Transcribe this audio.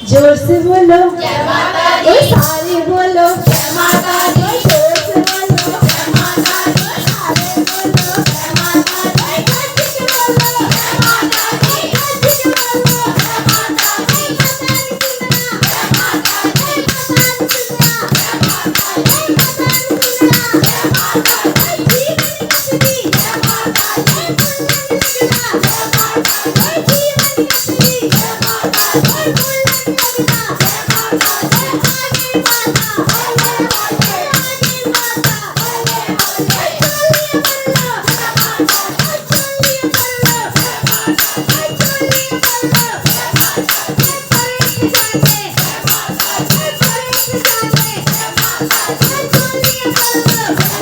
जोर से बोलो जय माता दी, सारे बोलो जय माता दी, जोर से बोलो जय माता दी, सारे बोलो जय माता दी, गज के बोलो जय माता दी, गज के बोलो जय माता दी, पतान सुनना जय माता दी, पतान सुनना जय माता दी, पतान सुनना जय माता दी, जीवन कसबी जय माता दी, पुण्य निष्ठा जय माता दी, जीवन कसबी जय माता दी, Hey!